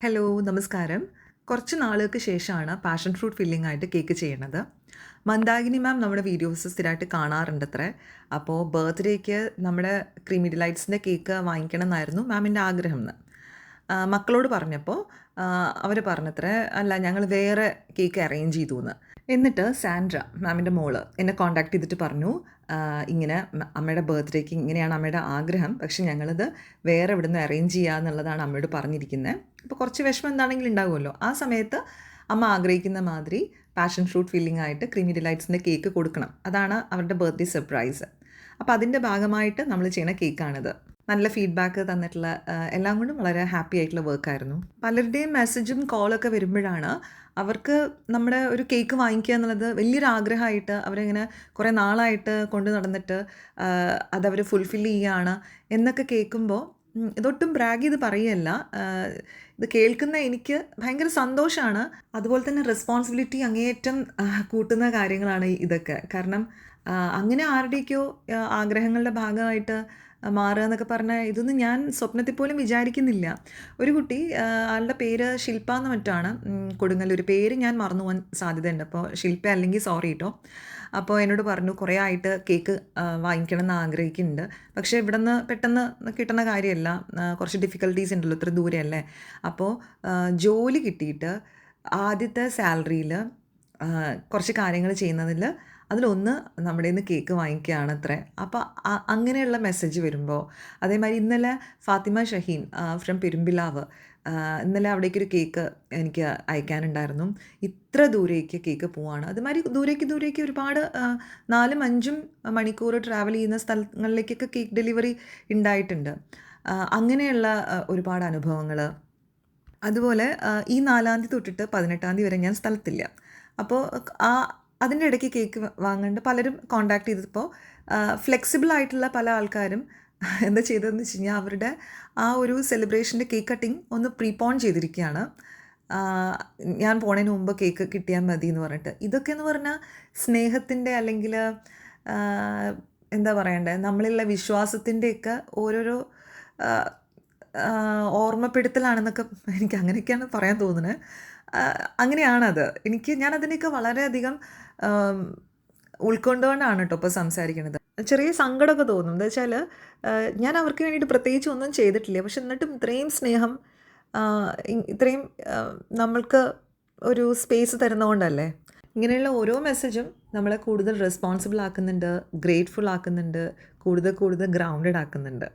Hello, നമസ്കാരം. കുറച്ച് നാളുകൾക്ക് ശേഷമാണ് പാഷൻ ഫ്രൂട്ട് ഫില്ലിംഗ് ആയിട്ട് കേക്ക് ചെയ്യണത്. മന്ദാകിനി മാം നമ്മുടെ വീഡിയോസ് സ്ഥിരമായിട്ട് കാണാറുണ്ടത്രേ. അപ്പോൾ ബർത്ത്ഡേക്ക് നമ്മുടെ ക്രീമി ഡിലൈറ്റ്സിൻ്റെ കേക്ക് വാങ്ങിക്കണം എന്നായിരുന്നു മാമിൻ്റെ ആഗ്രഹം എന്ന്. മക്കളോട് പറഞ്ഞപ്പോൾ അവർ പറഞ്ഞത്രേ, അല്ല ഞങ്ങൾ വേറെ കേക്ക് അറേഞ്ച് ചെയ്തു എന്ന്. എന്നിട്ട് സാൻഡ്ര മാമിൻ്റെ മോള് എന്നെ കോൺടാക്ട് ചെയ്തിട്ട് പറഞ്ഞു, ഇങ്ങനെ അമ്മയുടെ ബർത്ത്ഡേക്ക് ഇങ്ങനെയാണ് അമ്മയുടെ ആഗ്രഹം, പക്ഷെ ഞങ്ങളിത് വേറെ ഇവിടെ നിന്ന് അറേഞ്ച് ചെയ്യുക എന്നുള്ളതാണ് അമ്മയോട് പറഞ്ഞിരിക്കുന്നത്. അപ്പോൾ കുറച്ച് വിഷമം എന്താണെങ്കിലും ഉണ്ടാകുമല്ലോ. ആ സമയത്ത് അമ്മ ആഗ്രഹിക്കുന്ന മാതിരി പാഷൻ ഫ്രൂട്ട് ഫില്ലിംഗ് ആയിട്ട് ക്രീമി ഡിലൈറ്റ്സിൻ്റെ കേക്ക് കൊടുക്കണം. അതാണ് അവരുടെ ബർത്ത്ഡേ സർപ്രൈസ്. അപ്പോൾ അതിൻ്റെ ഭാഗമായിട്ട് നമ്മൾ ചെയ്യുന്ന കേക്കാണിത്. നല്ല ഫീഡ്ബാക്ക് തന്നിട്ടുള്ള എല്ലാം കൊണ്ടും വളരെ ഹാപ്പി ആയിട്ടുള്ള വർക്കായിരുന്നു. പലരുടെയും മെസ്സേജും കോളൊക്കെ വരുമ്പോഴാണ് അവർക്ക് നമ്മുടെ ഒരു കേക്ക് വാങ്ങിക്കുക എന്നുള്ളത് വലിയൊരു ആഗ്രഹമായിട്ട് അവരിങ്ങനെ കുറേ നാളായിട്ട് കൊണ്ട് നടന്നിട്ട് അതവർ ഫുൾഫിൽ ചെയ്യുകയാണ് എന്നൊക്കെ കേൾക്കുമ്പോൾ ഇതൊട്ടും ബ്രാഗ് ചെയ്ത് പറയുകയല്ല. ഇത് കേൾക്കുന്ന എനിക്ക് ഭയങ്കര സന്തോഷമാണ്. അതുപോലെ തന്നെ റെസ്പോൺസിബിലിറ്റി അങ്ങേയറ്റം കൂട്ടുന്ന കാര്യങ്ങളാണ് ഇതൊക്കെ. കാരണം അങ്ങനെ ആരുടെയൊക്കെയോ ആഗ്രഹങ്ങളുടെ ഭാഗമായിട്ട് മാറുക എന്നൊക്കെ പറഞ്ഞാൽ ഇതൊന്നും ഞാൻ സ്വപ്നത്തിൽ പോലും വിചാരിക്കുന്നില്ല. ഒരു കുട്ടി, ആളുടെ പേര് ശില്പ എന്ന് മറ്റാണ്, കൊടുങ്ങല്ലൂർ. പേര് ഞാൻ മറന്നു പോകാൻ സാധ്യതയുണ്ട്. അപ്പോൾ ശില്പ അല്ലെങ്കിൽ സോറി കേട്ടോ. അപ്പോൾ എന്നോട് പറഞ്ഞു കുറേ ആയിട്ട് കേക്ക് വാങ്ങിക്കണം എന്ന് ആഗ്രഹിക്കുന്നുണ്ട്, പക്ഷേ ഇവിടെ നിന്ന് പെട്ടെന്ന് കിട്ടുന്ന കാര്യമല്ല, കുറച്ച് ഡിഫിക്കൽട്ടീസ് ഉണ്ടല്ലോ, ഇത്ര ദൂരെയല്ലേ. അപ്പോൾ ജോലി കിട്ടിയിട്ട് ആദ്യത്തെ സാലറിയിൽ കുറച്ച് കാര്യങ്ങൾ ചെയ്യുന്നതിൽ അതിലൊന്ന് നമ്മുടെ നിന്ന് കേക്ക് വാങ്ങിക്കുകയാണ് അത്രേ. അപ്പോൾ അങ്ങനെയുള്ള മെസ്സേജ് വരുമ്പോൾ, അതേമാതിരി ഇന്നലെ ഫാത്തിമ ഷഹീൻ ഫ്രം പെരുമ്പിലാവ്, ഇന്നലെ അവിടേക്കൊരു കേക്ക് എനിക്ക് അയക്കാനുണ്ടായിരുന്നു. ഇത്ര ദൂരേക്ക് കേക്ക് പോവാണ്. അതുമാതിരി ദൂരേക്ക് ഒരുപാട് 4-5 മണിക്കൂർ ട്രാവൽ ചെയ്യുന്ന സ്ഥലങ്ങളിലേക്കൊക്കെ കേക്ക് ഡെലിവറി ഉണ്ടായിട്ടുണ്ട്. അങ്ങനെയുള്ള ഒരുപാട് അനുഭവങ്ങൾ. അതുപോലെ ഈ 4-ാം തീയതി തൊട്ടിട്ട് 18-ാം തീയതി വരെ ഞാൻ സ്ഥലത്തില്ല. അപ്പോൾ അതിൻ്റെ ഇടയ്ക്ക് കേക്ക് വാങ്ങേണ്ട പലരും കോൺടാക്ട് ചെയ്തപ്പോൾ ഫ്ലെക്സിബിളായിട്ടുള്ള പല ആൾക്കാരും എന്താ ചെയ്തതെന്ന് വെച്ച് കഴിഞ്ഞാൽ അവരുടെ ആ ഒരു സെലിബ്രേഷൻ്റെ കേക്ക് കട്ടിങ് ഒന്ന് പ്രീപോൺ ചെയ്തിരിക്കുകയാണ്. ഞാൻ പോണതിന് മുമ്പ് കേക്ക് കിട്ടിയാൽ മതി എന്ന് പറഞ്ഞിട്ട്. ഇതൊക്കെ എന്ന് പറഞ്ഞാൽ സ്നേഹത്തിൻ്റെ അല്ലെങ്കിൽ എന്താ പറയണ്ടേ, നമ്മളിലുള്ള വിശ്വാസത്തിൻ്റെയൊക്കെ ഓരോരോ ഓർമ്മപ്പെടുത്തലാണെന്നൊക്കെ എനിക്ക് അങ്ങനെയൊക്കെയാണ് പറയാൻ തോന്നുന്നത്. അങ്ങനെയാണത്. ഞാനതിനെയൊക്കെ വളരെയധികം ഉൾക്കൊണ്ടുകൊണ്ടാണ് കേട്ടോ ഇപ്പോൾ സംസാരിക്കുന്നത്. ചെറിയ സങ്കടമൊക്കെ തോന്നും. എന്താ വെച്ചാൽ ഞാൻ അവർക്ക് വേണ്ടിയിട്ട് പ്രത്യേകിച്ച് ഒന്നും ചെയ്തിട്ടില്ല, പക്ഷെ എന്നിട്ടും ഇത്രയും സ്നേഹം, ഇത്രയും നമ്മൾക്ക് ഒരു സ്പേസ് തരുന്നതുകൊണ്ടല്ലേ. ഇങ്ങനെയുള്ള ഓരോ മെസ്സേജും നമ്മളെ കൂടുതൽ റെസ്പോൺസിബിൾ ആക്കുന്നുണ്ട്, ഗ്രേറ്റ്ഫുൾ ആക്കുന്നുണ്ട്, കൂടുതൽ ഗ്രൗണ്ടഡ് ആക്കുന്നുണ്ട്.